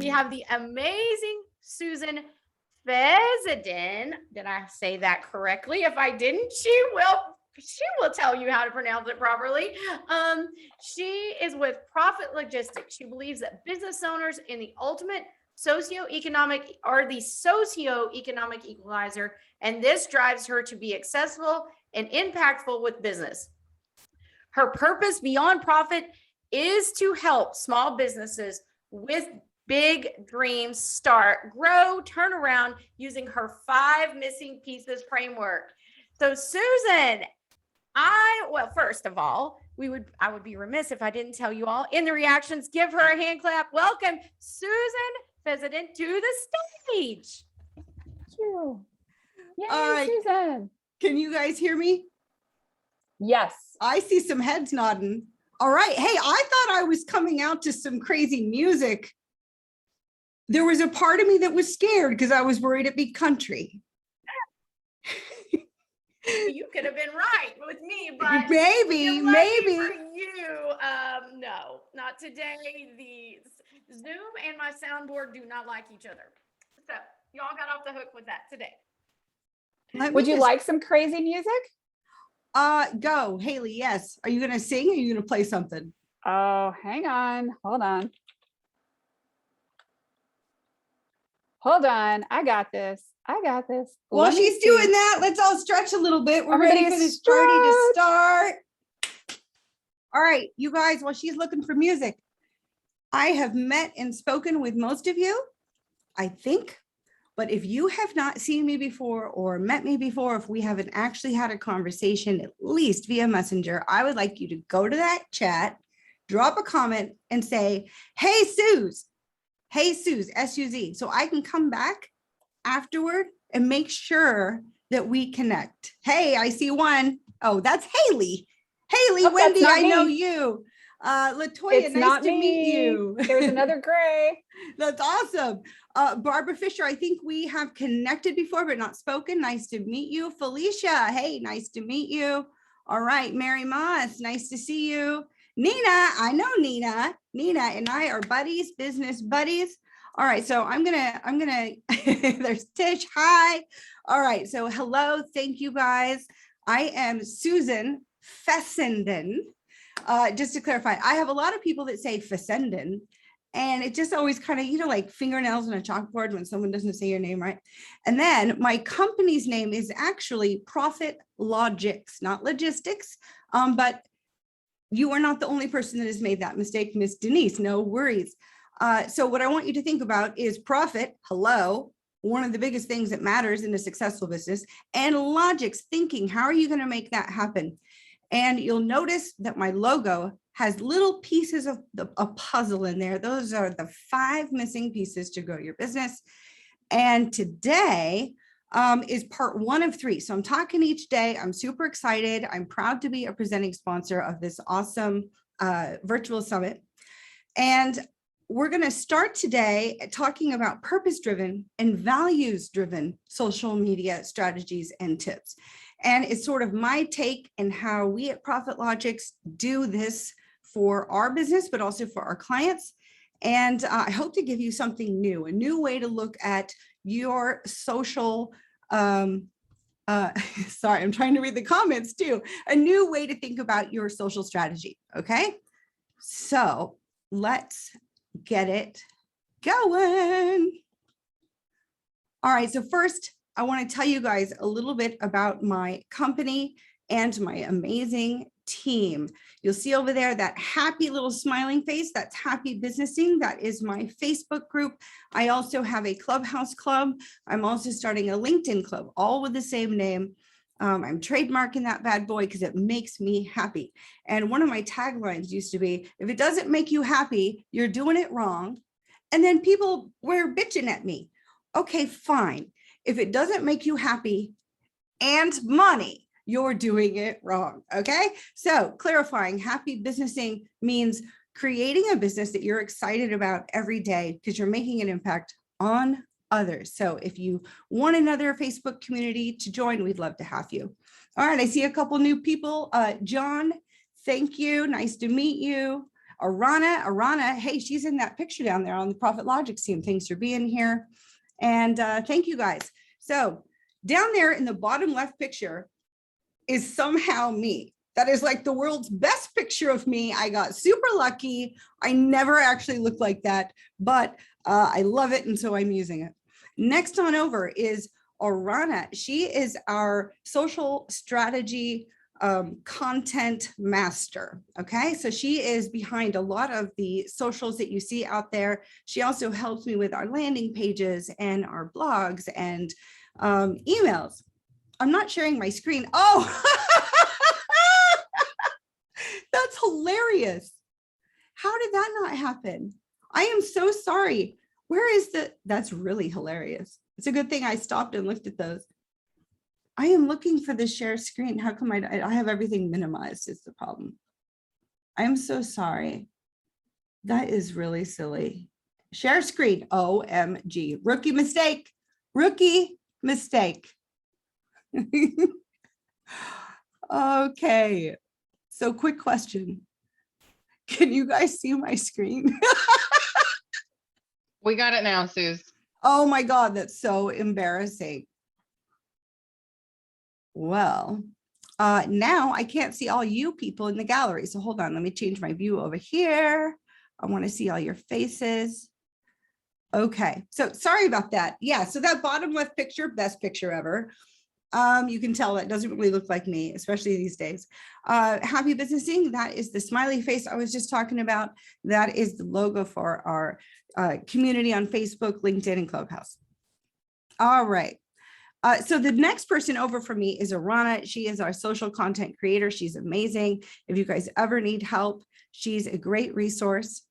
we have the amazing Susan Fessenden. Did I say that correctly? If I didn't, she will tell you how to pronounce it properly. She is with Profit Logistics. She believes that business owners in the ultimate socioeconomic equalizer, and this drives her to be accessible and impactful with business. Her purpose beyond profit is to help small businesses with big dreams start, grow, turn around using her 5 missing pieces framework. So Susan, first of all, I would be remiss if I didn't tell you all in the reactions, give her a hand clap. Welcome Susan Fessenden to the stage. Thank you. Yay, all right, Susan. Can you guys hear me? Yes. I see some heads nodding. All right. Hey, I thought I was coming out to some crazy music. There was a part of me that was scared because I was worried it'd be country. You could have been right with me, but maybe. For you, no, not today. The Zoom and my soundboard do not like each other, so y'all got off the hook with that today. Would you like some crazy music? Go, Haley. Yes. Are you gonna sing? Or are you gonna play something? Oh, hang on. Hold on. I got this. While she's doing that, let's all stretch a little bit. We're Everybody ready for this party to start. All right, you guys, while she's looking for music, I have met and spoken with most of you, I think. But if you have not seen me before or met me before, if we haven't actually had a conversation, at least via Messenger, I would like you to go to that chat, drop a comment and say, hey, Suze, S-U-Z. So I can come back afterward and make sure that we connect. Hey, I see one. Oh, that's Haley. Haley, oh, Wendy, I know me. You. Latoya, it's nice to meet you. There's another Gray. That's awesome. Barbara Fisher, I think we have connected before, but not spoken. Nice to meet you. Felicia, hey, nice to meet you. All right, Mary Moss, nice to see you. Nina, I know Nina. Nina and I are buddies, business buddies. All right, so I'm gonna, there's Tish, hi. All right, so hello, thank you guys. I am Susan Fessenden. Just to clarify, I have a lot of people that say Fessenden, and it just always kind of, like fingernails on a chalkboard when someone doesn't say your name right. And then my company's name is actually Profit Logics, not logistics, but you are not the only person that has made that mistake, Miss Denise, no worries. So what I want you to think about is profit, hello, one of the biggest things that matters in a successful business, and logics, thinking, how are you going to make that happen? And you'll notice that my logo has little pieces of a puzzle in there. Those are the 5 missing pieces to grow your business. And today is part 1 of 3. So I'm talking each day. I'm super excited. I'm proud to be a presenting sponsor of this awesome virtual summit. And we're going to start today talking about purpose-driven and values-driven social media strategies and tips. And it's sort of my take and how we at Profit Logics do this for our business, but also for our clients. And I hope to give you something new, a new way to look at your social, sorry, I'm trying to read the comments too, a new way to think about your social strategy, okay? So let's get it going. All right, so first, I want to tell you guys a little bit about my company and my amazing team. You'll see over there that happy little smiling face, that's Happy Businessing. That is my Facebook group. I also have a Clubhouse club. I'm also starting a LinkedIn club, all with the same name. I'm trademarking that bad boy because it makes me happy. And one of my taglines used to be, if it doesn't make you happy, you're doing it wrong. And then people were bitching at me. Okay, fine. If it doesn't make you happy and money, you're doing it wrong. Okay. So clarifying, happy businessing means creating a business that you're excited about every day because you're making an impact on others. So if you want another Facebook community to join, we'd love to have you. All right. I see a couple new people. John, thank you. Nice to meet you. Arana, hey, she's in that picture down there on the Profit Logic team. Thanks for being here. And thank you guys. So down there in the bottom left picture is somehow me. That is like the world's best picture of me. I got super lucky. I never actually looked like that, but I love it. And so I'm using it. Next on over is Arana. She is our social strategy content master. Okay, so she is behind a lot of the socials that you see out there. She also helps me with our landing pages and our blogs and emails. I'm not sharing my screen. Oh, that's hilarious. How did that not happen? I am so sorry. Where is that's really hilarious. It's a good thing I stopped and looked at those. I am looking for the share screen. How come I have everything minimized is the problem. I am so sorry. That is really silly. Share screen, OMG, rookie mistake, rookie mistake. Okay, so quick question. Can you guys see my screen? We got it now, Suze. Oh my God, that's so embarrassing. Well, now I can't see all you people in the gallery. So hold on, let me change my view over here. I want to see all your faces. Okay, so sorry about that. Yeah, so that bottom left picture, best picture ever. You can tell that doesn't really look like me, especially these days. Happy businessing, that is the smiley face I was just talking about. That is the logo for our community on Facebook, LinkedIn, and Clubhouse. All right. So the next person over for me is Arana. She is our social content creator. She's amazing. If you guys ever need help, she's a great resource.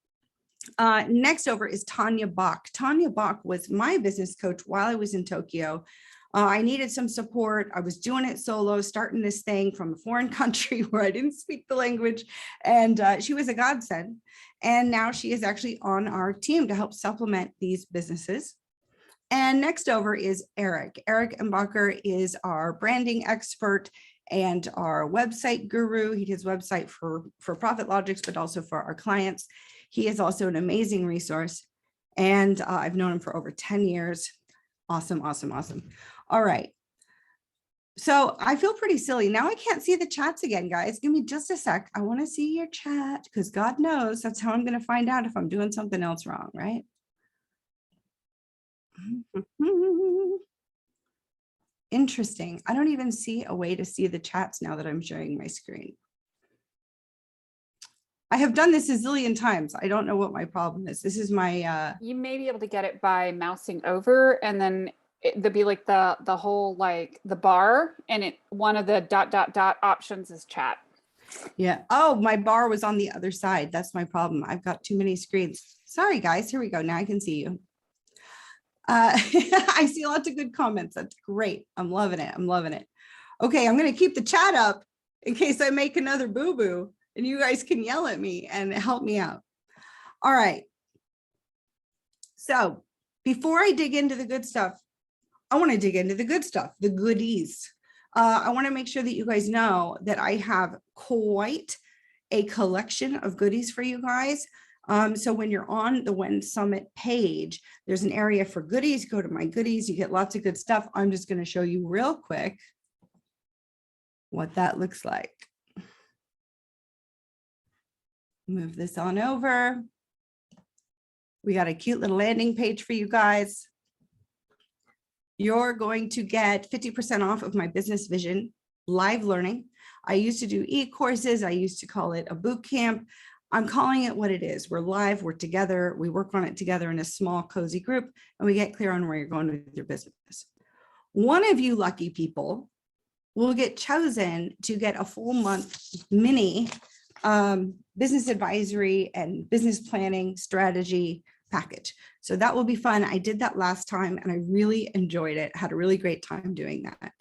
Next over is Tanya Bach. Tanya Bach was my business coach while I was in Tokyo. I needed some support. I was doing it solo, starting this thing from a foreign country where I didn't speak the language. And she was a godsend. And now she is actually on our team to help supplement these businesses. And next over is Eric. Eric Embacher is our branding expert and our website guru. He does website for Profit Logics, but also for our clients. He is also an amazing resource. And I've known him for over 10 years. Awesome, awesome, awesome. All right. So I feel pretty silly. Now I can't see the chats again, guys. Give me just a sec. I want to see your chat because God knows that's how I'm going to find out if I'm doing something else wrong, right? Interesting. I don't even see a way to see the chats now that I'm sharing my screen. I have done this a zillion times. I don't know what my problem is. This is my You may be able to get it by mousing over, and then there'd be like the whole like the bar, and one of the ... options is chat. Yeah. Oh, my bar was on the other side. That's my problem. I've got too many screens. Sorry, guys. Here we go. Now I can see you. I see lots of good comments. That's great. I'm loving it. I'm loving it. Okay, I'm going to keep the chat up in case I make another boo-boo and you guys can yell at me and help me out. All right. So before I dig into the good stuff, I want to dig into the good stuff, the goodies. I want to make sure that you guys know that I have quite a collection of goodies for you guys. So when you're on the WEN Summit page, there's an area for goodies. Go to my goodies. You get lots of good stuff. I'm just going to show you real quick what that looks like. Move this on over. We got a cute little landing page for you guys. You're going to get 50% off of my business vision live learning. I used to do e-courses. I used to call it a boot camp. I'm calling it what it is. We're live, we're together, we work on it together in a small, cozy group, and we get clear on where you're going with your business. One of you lucky people will get chosen to get a full month mini business advisory and business planning strategy package. So that will be fun. I did that last time and I really enjoyed it. Had a really great time doing that.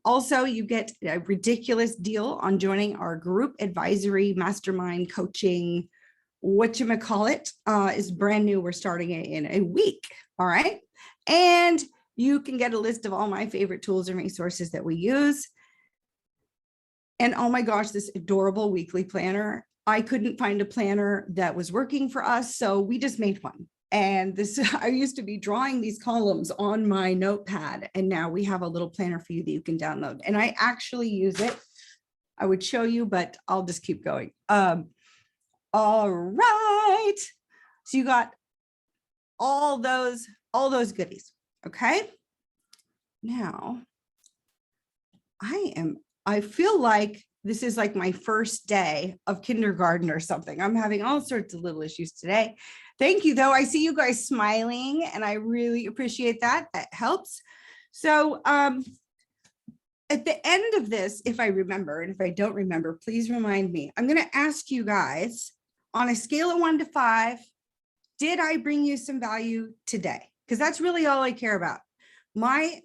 Also, you get a ridiculous deal on joining our group advisory mastermind coaching. Whatchamacallit is brand new. We're starting it in a week. All right. And you can get a list of all my favorite tools and resources that we use. And oh my gosh, this adorable weekly planner. I couldn't find a planner that was working for us, so we just made one. And this, I used to be drawing these columns on my notepad, and now we have a little planner for you that you can download. And I actually use it. I would show you, but I'll just keep going. All right. So you got all those goodies. Okay. Now, I feel like this is like my first day of kindergarten or something. I'm having all sorts of little issues today. Thank you, though. I see you guys smiling, and I really appreciate that. That helps. So at the end of this, if I remember, and if I don't remember, please remind me. I'm going to ask you guys on a scale of 1 to 5, did I bring you some value today? Because that's really all I care about. My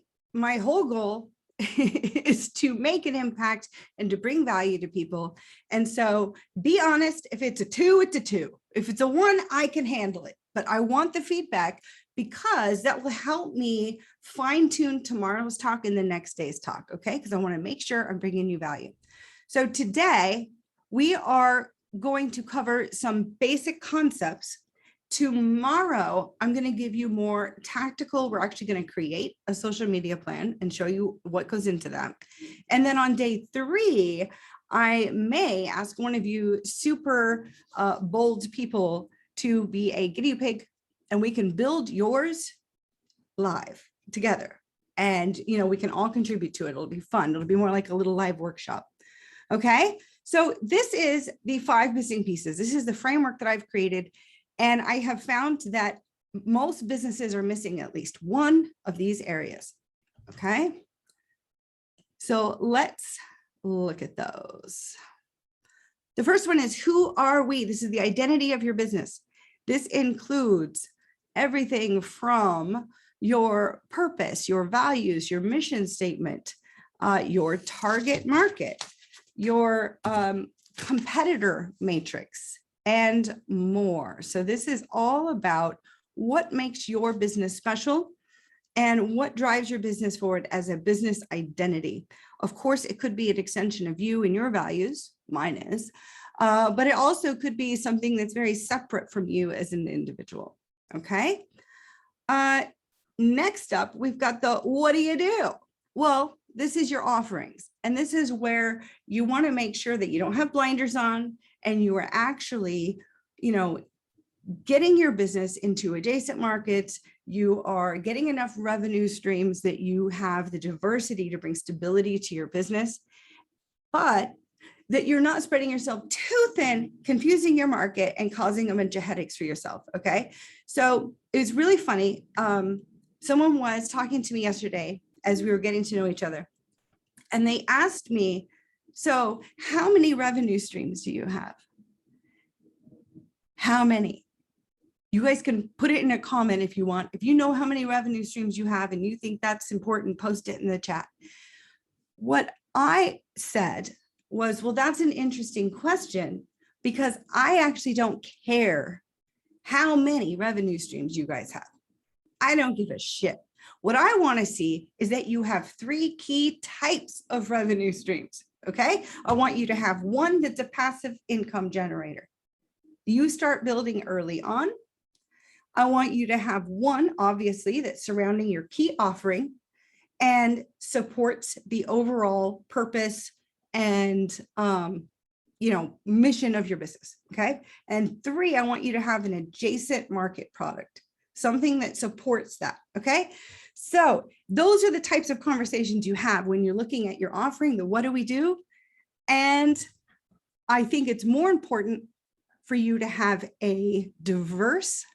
whole goal is to make an impact and to bring value to people. And so be honest, if it's a 2, it's a 2. If it's a 1, I can handle it. But I want the feedback because that will help me fine tune tomorrow's talk and the next day's talk, okay? Because I want to make sure I'm bringing you value. So today we are going to cover some basic concepts. Tomorrow, I'm going to give you more tactical. We're actually going to create a social media plan and show you what goes into that. And then on day 3, I may ask one of you super bold people to be a guinea pig, and we can build yours live together. And, you know, we can all contribute to it. It'll be fun. It'll be more like a little live workshop. Okay. So this is the 5 missing pieces. This is the framework that I've created. And I have found that most businesses are missing at least one of these areas. Okay. So let's look at those. The first one is, who are we? This is the identity of your business. This includes everything from your purpose, your values, your mission statement, your target market, your competitor matrix, and more. So this is all about what makes your business special and what drives your business forward as a business identity. Of course, it could be an extension of you and your values, mine is, but it also could be something that's very separate from you as an individual, okay? Next up, we've got the what do you do? Well, this is your offerings, and this is where you want to make sure that you don't have blinders on, and you are actually, you know, getting your business into adjacent markets. You are getting enough revenue streams that you have the diversity to bring stability to your business, but that you're not spreading yourself too thin, confusing your market and causing a bunch of headaches for yourself. Okay. So it's really funny. Someone was talking to me yesterday as we were getting to know each other, and they asked me, so how many revenue streams do you have? How many? You guys can put it in a comment if you want. If you know how many revenue streams you have and you think that's important, post it in the chat. What I said was, well, that's an interesting question, because I actually don't care how many revenue streams you guys have. I don't give a shit. What I want to see is that you have 3 key types of revenue streams. Okay. I want you to have one that's a passive income generator. You start building early on. I want you to have one, obviously, that's surrounding your key offering and supports the overall purpose and, you know, mission of your business. Okay. And 3, I want you to have an adjacent market product, something that supports that. Okay. So those are the types of conversations you have when you're looking at your offering, the what do we do? And I think it's more important for you to have a diverse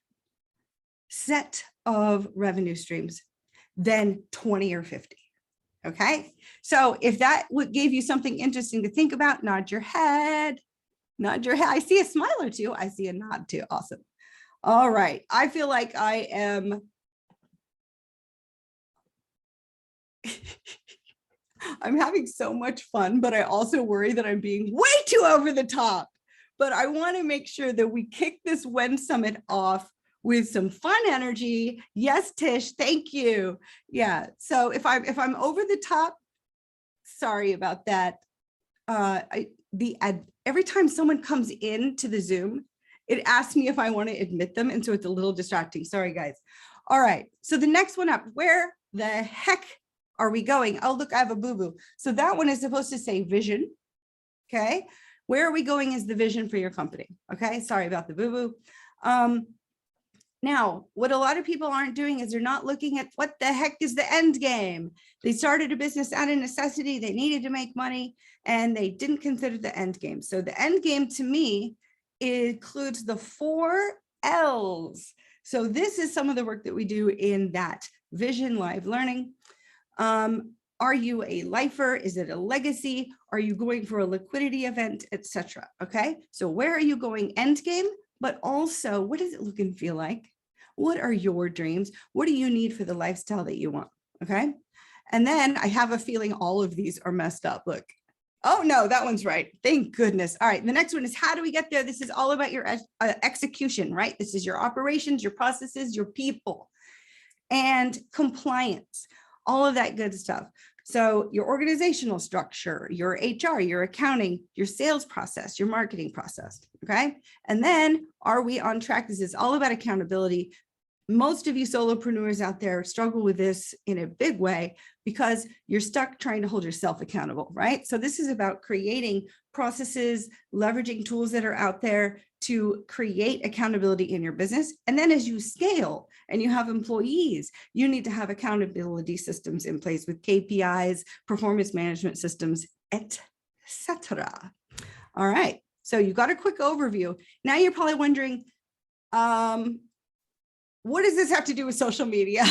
set of revenue streams than 20 or 50. Okay. So if that gave you something interesting to think about, nod your head, nod your head. I see a smile or two. I see a nod too. Awesome. All right. I feel like I am. I'm having so much fun, but I also worry that I'm being way too over the top. But I want to make sure that we kick this WEN Summit off with some fun energy. Yes, Tish, thank you. Yeah. So if I'm over the top, sorry about that. The every time someone comes into the Zoom, it asks me if I want to admit them. And so it's a little distracting. Sorry, guys. All right. So the next one up, where the heck are we going? Oh, look, I have a boo-boo. So that one is supposed to say vision. Okay. Where are we going is the vision for your company. Okay. Sorry about the boo-boo. Now, what a lot of people aren't doing is they're not looking at what the heck is the end game. They started a business out of necessity. They needed to make money and they didn't consider the end game. So the end game to me includes the 4 L's. So this is some of the work that we do in that vision live learning. Are you a lifer? Is it a legacy? Are you going for a liquidity event, etc.? Okay, so where are you going end game? But also, what does it look and feel like? What are your dreams? What do you need for the lifestyle that you want? Okay. And then I have a feeling all of these are messed up. Look. Oh, no, that one's right. Thank goodness. All right. The next one is how do we get there? This is all about your execution, right? This is your operations, your processes, your people, and compliance, all of that good stuff. So your organizational structure, your HR, your accounting, your sales process, your marketing process, okay? And then are we on track? This is all about accountability. Most of you solopreneurs out there struggle with this in a big way because you're stuck trying to hold yourself accountable, right? So this is about creating processes, leveraging tools that are out there to create accountability in your business. And then as you scale and you have employees, you need to have accountability systems in place with KPIs, performance management systems, etc. All right, so you got a quick overview. Now you're probably wondering, what does this have to do with social media?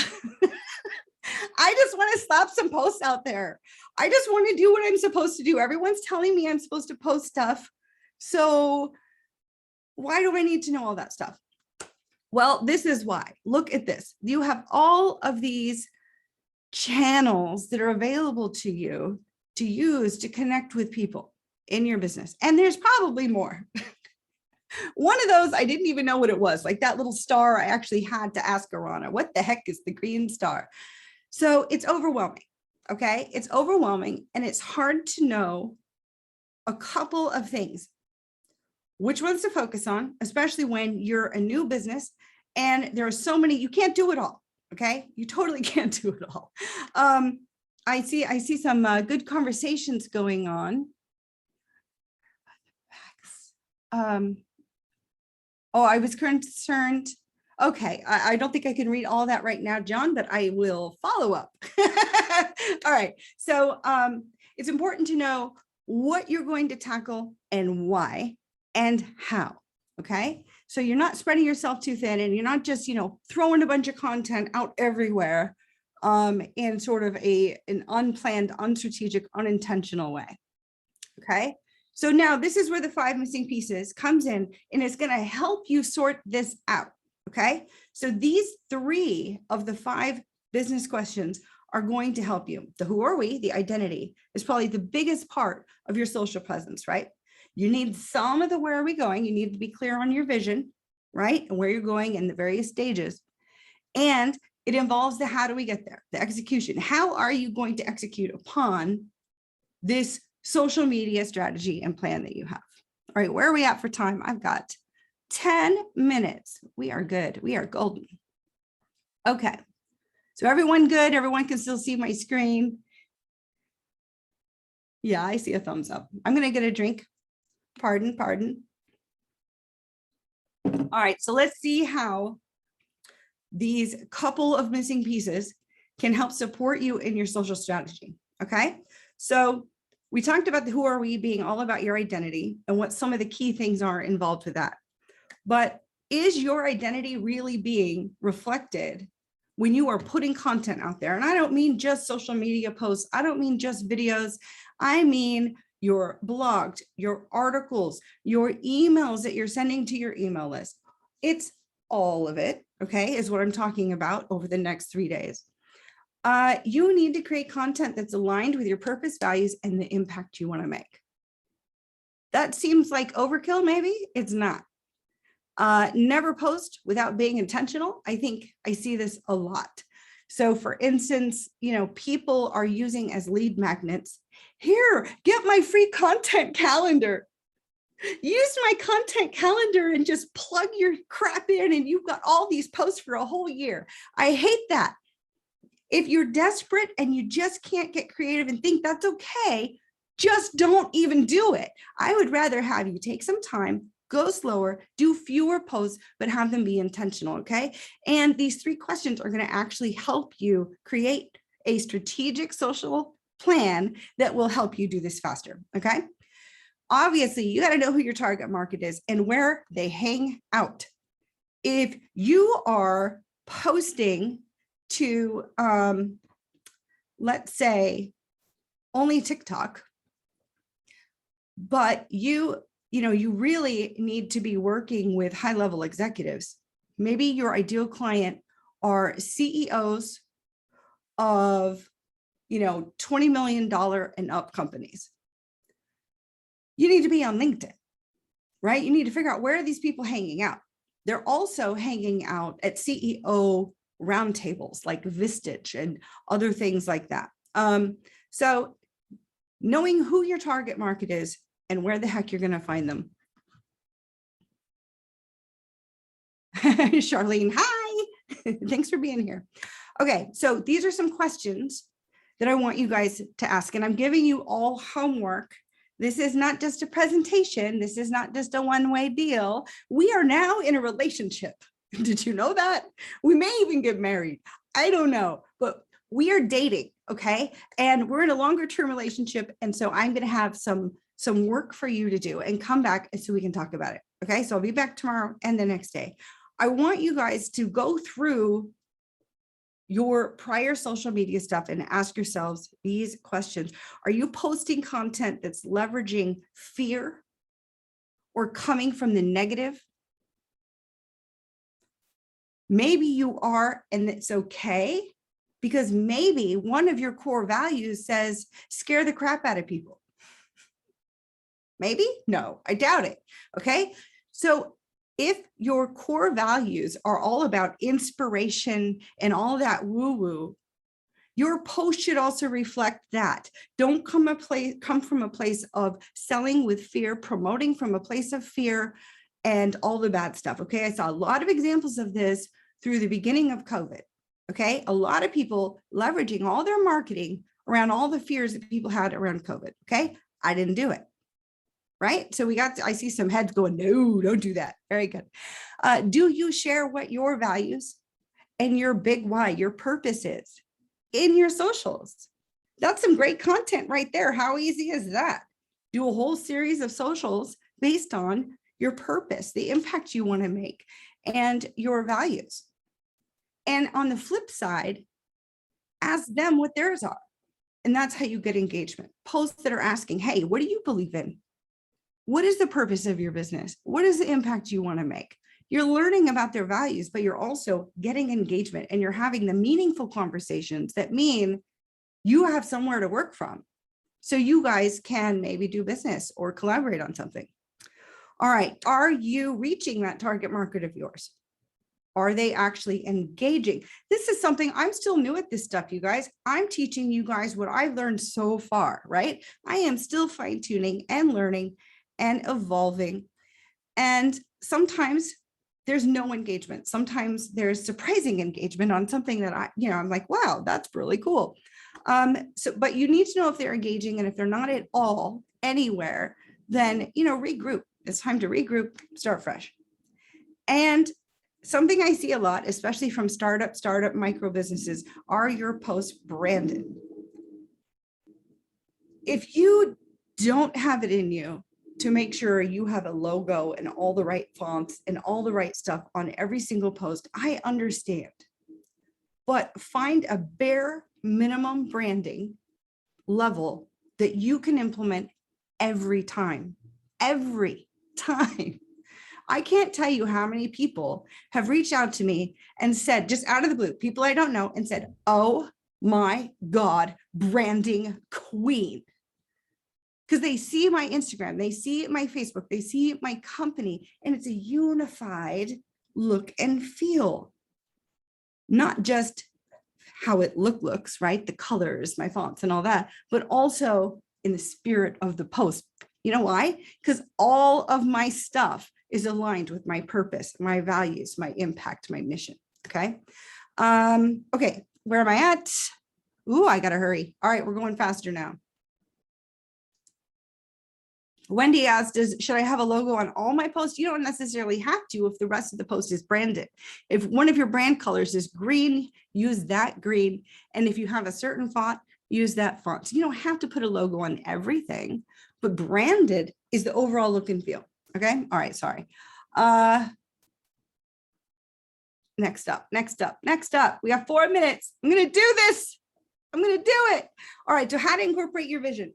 I just want to slap some posts out there. I just want to do what I'm supposed to do. Everyone's telling me I'm supposed to post stuff. So why do I need to know all that stuff? Well, this is why. Look at this. You have all of these channels that are available to you to use to connect with people in your business. And there's probably more. One of those, I didn't even know what it was. Like that little star, I actually had to ask Arana, what the heck is the green star? So it's overwhelming, okay? It's overwhelming and it's hard to know a couple of things. Which ones to focus on, especially when you're a new business and there are so many, you can't do it all, okay? You totally can't do it all. I see some good conversations going on. Oh, I was concerned. Okay, I don't think I can read all that right now, John, but I will follow up. All right, so it's important to know what you're going to tackle and why and how, okay? So you're not spreading yourself too thin and you're not just, throwing a bunch of content out everywhere in sort of an unplanned, unstrategic, unintentional way, okay? So now this is where the 5 missing pieces comes in and it's gonna help you sort this out, okay? So these 3 of the 5 business questions are going to help you. The who are we, the identity, is probably the biggest part of your social presence, right? You need some of the where are we going? You need to be clear on your vision, right? And where you're going in the various stages. And it involves the how do we get there? The execution. How are you going to execute upon this social media strategy and plan that you have? All right, where are we at for time? I've got 10 minutes. We are good. We are golden. Okay. So everyone good? Everyone can still see my screen? Yeah, I see a thumbs up. I'm going to get a drink. Pardon. All right, so let's see how these couple of missing pieces can help support you in your social strategy, okay? So we talked about the who are we being all about your identity and what some of the key things are involved with that. But is your identity really being reflected when you are putting content out there? And I don't mean just social media posts. I don't mean just videos. I mean your blogs, your articles, your emails that you're sending to your email list. It's all of it, okay, is what I'm talking about over the next 3 days. You need to create content that's aligned with your purpose, values, and the impact you want to make. That seems like overkill, maybe. It's not. Never post without being intentional. I think I see this a lot. So for instance, people are using as lead magnets, here, get my free content calendar. use my content calendar and just plug your crap in and you've got all these posts for a whole year. I hate that. If you're desperate and you just can't get creative and think that's okay, just don't even do it. I would rather have you take some time, go slower, do fewer posts, but have them be intentional, okay? And these 3 questions are going to actually help you create a strategic social plan that will help you do this faster, okay? Obviously, you got to know who your target market is and where they hang out. If you are posting to, let's say, only TikTok, but you really need to be working with high-level executives. Maybe your ideal client are CEOs of, $20 million and up companies. You need to be on LinkedIn, right? You need to figure out where are these people hanging out. They're also hanging out at CEO roundtables like Vistage and other things like that. So knowing who your target market is and where the heck you're going to find them. Charlene, hi. Thanks for being here. Okay, so these are some questions that I want you guys to ask, and I'm giving you all homework. This is not just a presentation. This is not just a one-way deal. We are now in a relationship. Did you know that? We may even get married. I don't know, but we are dating, okay? And we're in a longer-term relationship, and so I'm going to have some work for you to do and come back so we can talk about it, okay? So I'll be back tomorrow and the next day. I want you guys to go through your prior social media stuff and ask yourselves these questions. Are you posting content that's leveraging fear or coming from the negative? Maybe you are, and it's okay, because maybe one of your core values says scare the crap out of people. Maybe? No, I doubt it. Okay. So if your core values are all about inspiration and all that woo-woo, your post should also reflect that. Don't come from a place of selling with fear, promoting from a place of fear, and all the bad stuff. Okay. I saw a lot of examples of this through the beginning of COVID. Okay. A lot of people leveraging all their marketing around all the fears that people had around COVID. Okay. I didn't do it. Right. So I see some heads going, no, don't do that. Very good. Do you share what your values and your big why, your purpose is in your socials? That's some great content right there. How easy is that? Do a whole series of socials based on your purpose, the impact you want to make, and your values. And on the flip side, ask them what theirs are. And that's how you get engagement. Posts that are asking, hey, what do you believe in? What is the purpose of your business? What is the impact you want to make? You're learning about their values, but you're also getting engagement and you're having the meaningful conversations that mean you have somewhere to work from. So you guys can maybe do business or collaborate on something. All right. Are you reaching that target market of yours? Are they actually engaging? This is something I'm still new at this stuff, you guys. I'm teaching you guys what I've learned so far, right? I am still fine-tuning and learning and evolving. And sometimes there's no engagement. Sometimes there's surprising engagement on something that I'm like, wow, that's really cool. But you need to know if they're engaging, and if they're not at all anywhere, then, regroup. It's time to regroup, start fresh. And something I see a lot, especially from startup micro businesses, are your posts branded? If you don't have it in you to make sure you have a logo and all the right fonts and all the right stuff on every single post, I understand. But find a bare minimum branding level that you can implement every time. Every time. I can't tell you how many people have reached out to me and said, just out of the blue, people I don't know, and said, oh my God, branding queen. Because they see my Instagram, they see my Facebook, they see my company, and it's a unified look and feel. Not just how it looks, right? The colors, my fonts and all that, but also in the spirit of the post. You know why? Because all of my stuff is aligned with my purpose, my values, my impact, my mission. Okay. Okay. Where am I at? Ooh, I gotta hurry. All right, we're going faster now. Wendy asked, should I have a logo on all my posts? You don't necessarily have to if the rest of the post is branded. If one of your brand colors is green, use that green. And if you have a certain font, use that font. So you don't have to put a logo on everything, but branded is the overall look and feel. Okay. All right. Sorry. Next up. We have 4 minutes. I'm going to do this. I'm going to do it. All right. So how to incorporate your vision.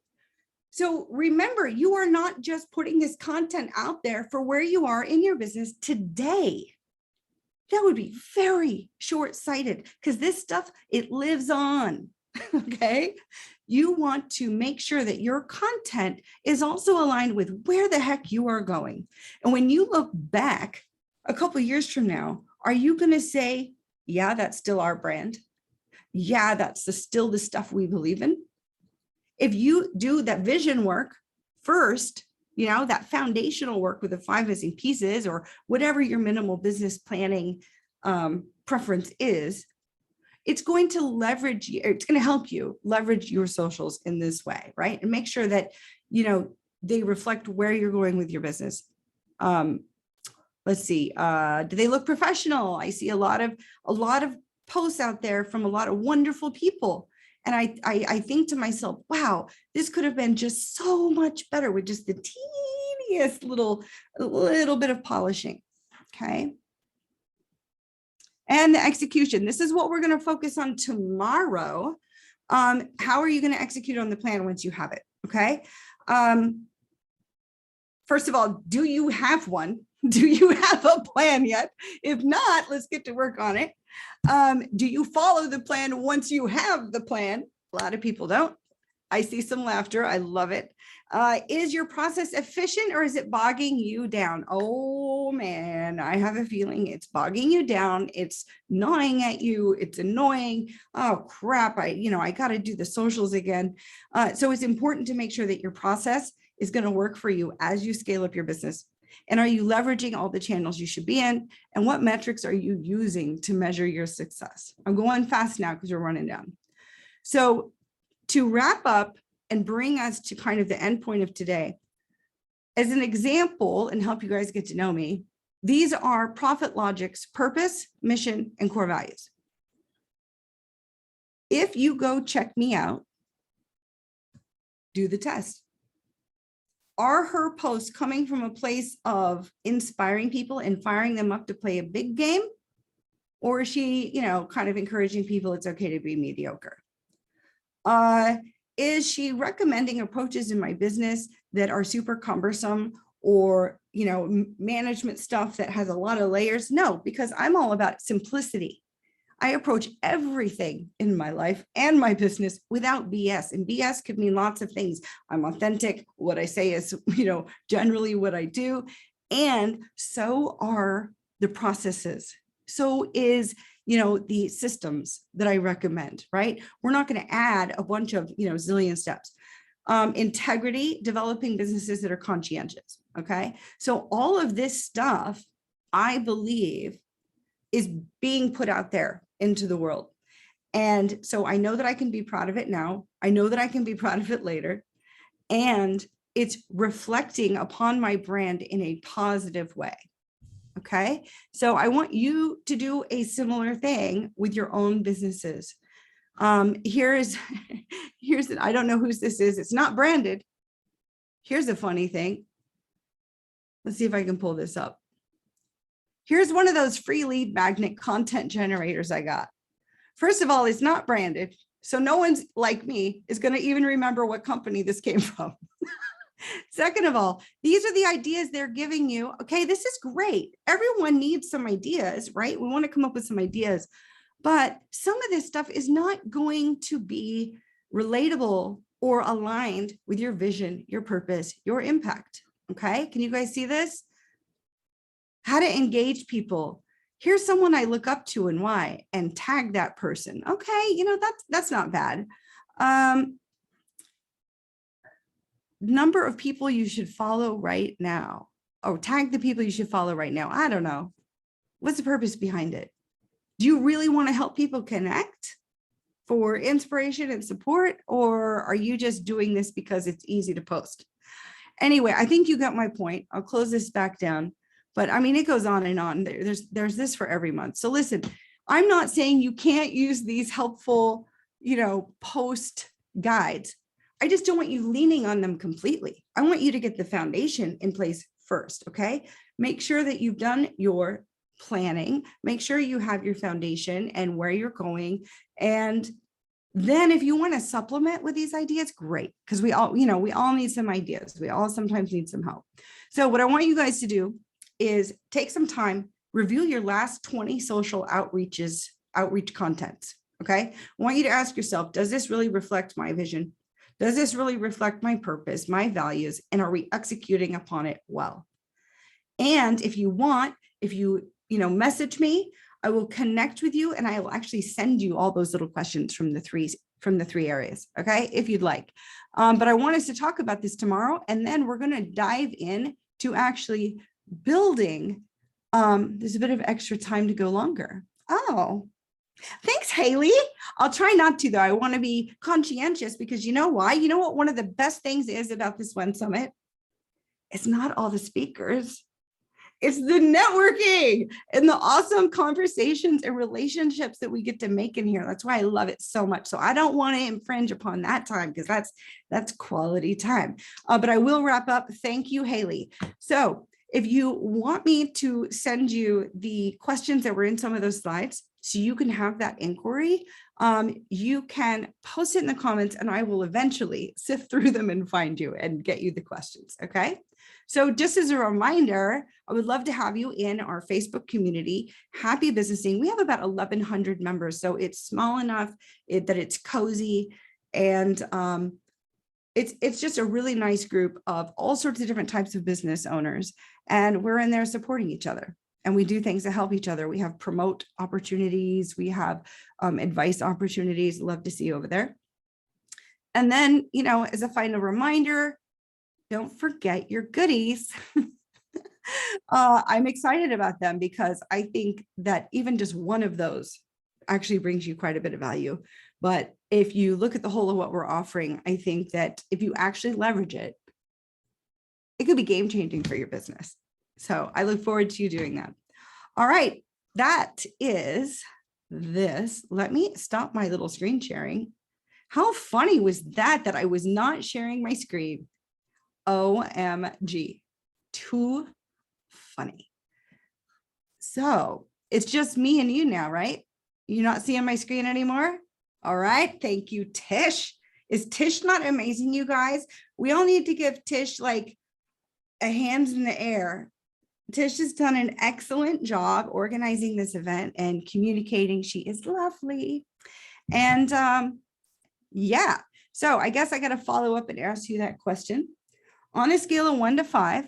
So remember, you are not just putting this content out there for where you are in your business today. That would be very short-sighted because this stuff, it lives on. Okay. You want to make sure that your content is also aligned with where the heck you are going. And when you look back a couple of years from now, are you going to say, yeah, that's still our brand? Yeah, that's still the stuff we believe in. If you do that vision work first, you know, that foundational work with the 5 missing pieces or whatever your minimal business planning preference is, it's going to leverage you. It's going to help you leverage your socials in this way, right? And make sure that, you know, they reflect where you're going with your business. Let's see. Do they look professional? I see a lot of posts out there from a lot of wonderful people. And I think to myself, wow, this could have been just so much better with just the teeniest little bit of polishing. Okay. And the execution. This is what we're going to focus on tomorrow. How are you going to execute on the plan once you have it? Okay. First of all, do you have one? Do you have a plan yet? If not, let's get to work on it. Do you follow the plan once you have the plan? A lot of people don't. I see some laughter. I love it. Is your process efficient or is it bogging you down? Oh man, I have a feeling it's bogging you down. It's gnawing at you. It's annoying. Oh crap. I got to do the socials again. So it's important to make sure that your process is going to work for you as you scale up your business. And are you leveraging all the channels you should be in? And what metrics are you using to measure your success? I'm going fast now because we're running down. So to wrap up and bring us to kind of the end point of today, as an example and help you guys get to know me, these are Profit Logic's purpose, mission, and core values. If you go check me out, do the test. Are her posts coming from a place of inspiring people and firing them up to play a big game? Or is she, kind of encouraging people it's okay to be mediocre? Is she recommending approaches in my business that are super cumbersome or, management stuff that has a lot of layers? No, because I'm all about simplicity. I approach everything in my life and my business without BS. And BS could mean lots of things. I'm authentic. What I say is, generally what I do. And so are the processes. So is, the systems that I recommend, right? We're not going to add a bunch of, zillion steps. Integrity, developing businesses that are conscientious. Okay. So all of this stuff, I believe, is being put out there into the world. And so I know that I can be proud of it now. I know that I can be proud of it later. And it's reflecting upon my brand in a positive way. Okay. So I want you to do a similar thing with your own businesses. Here's I don't know whose this is. It's not branded. Here's a funny thing. Let's see if I can pull this up. Here's one of those free lead magnet content generators I got. First of all, it's not branded. So no one's like me is going to even remember what company this came from. Second of all, these are the ideas they're giving you. Okay, this is great. Everyone needs some ideas, right? We want to come up with some ideas, but some of this stuff is not going to be relatable or aligned with your vision, your purpose, your impact. Okay, can you guys see this? How to engage people. Here's someone I look up to and why, and tag that person. Okay, that's not bad. number of people you should follow right now. Oh, tag the people you should follow right now. I don't know. What's the purpose behind it? Do you really want to help people connect for inspiration and support? Or are you just doing this because it's easy to post? Anyway, I think you got my point. I'll close this back down. But I mean, it goes on and on. There's this for every month. So listen, I'm not saying you can't use these helpful, post guides. I just don't want you leaning on them completely. I want you to get the foundation in place first, okay? Make sure that you've done your planning, make sure you have your foundation and where you're going. And then if you want to supplement with these ideas, great. Because we all need some ideas. We all sometimes need some help. So what I want you guys to do is take some time, review your last 20 social outreach contents, okay? I want you to ask yourself, does this really reflect my vision? Does this really reflect my purpose, my values, and are we executing upon it well? And if you message me, I will connect with you and I will actually send you all those little questions from the three areas, okay, if you'd like. But I want us to talk about this tomorrow, and then we're going to dive in to actually building. There's a bit of extra time to go longer. Oh, thanks, Haley. I'll try not to, though. I want to be conscientious because you know why? You know what one of the best things is about this WEN Summit? It's not all the speakers. It's the networking and the awesome conversations and relationships that we get to make in here. That's why I love it so much. So I don't want to infringe upon that time because that's quality time. But I will wrap up. Thank you, Haley. So if you want me to send you the questions that were in some of those slides so you can have that inquiry, you can post it in the comments and I will eventually sift through them and find you and get you the questions, okay? So just as a reminder, I would love to have you in our Facebook community, Happy Businessing. We have about 1,100 members, so it's small enough that it's cozy, and it's just a really nice group of all sorts of different types of business owners, and we're in there supporting each other. And we do things to help each other. We have promote opportunities. We have advice opportunities. Love to see you over there. And then, as a final reminder, don't forget your goodies. I'm excited about them because I think that even just one of those actually brings you quite a bit of value. But if you look at the whole of what we're offering, I think that if you actually leverage it, it could be game changing for your business. So I look forward to you doing that. All right, that is this. Let me stop my little screen sharing. How funny was that I was not sharing my screen? OMG, too funny. So it's just me and you now, right? You're not seeing my screen anymore? All right, thank you, Tish. Is Tish not amazing, you guys? We all need to give Tish like a hands in the air. Tish has done an excellent job organizing this event and communicating. She is lovely. And yeah, so I guess I got to follow up and ask you that question. On a scale of 1 to 5,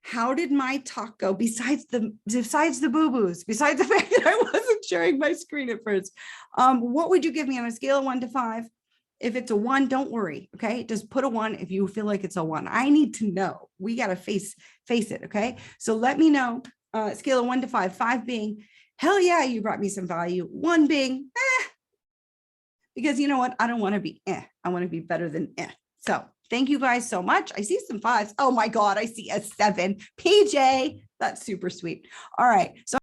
how did my talk go besides the boo-boos, besides the fact that I wasn't sharing my screen at first? What would you give me on a scale of 1 to 5? If it's a 1, don't worry, okay? Just put a 1 if you feel like it's a 1. I need to know. We got to face it, okay? So let me know, scale of 1 to 5, 5 being, hell yeah, you brought me some value. 1 being, because you know what? I don't want to be I want to be better than So thank you guys so much. I see some 5s. Oh my God, I see a 7. PJ, that's super sweet. All right. So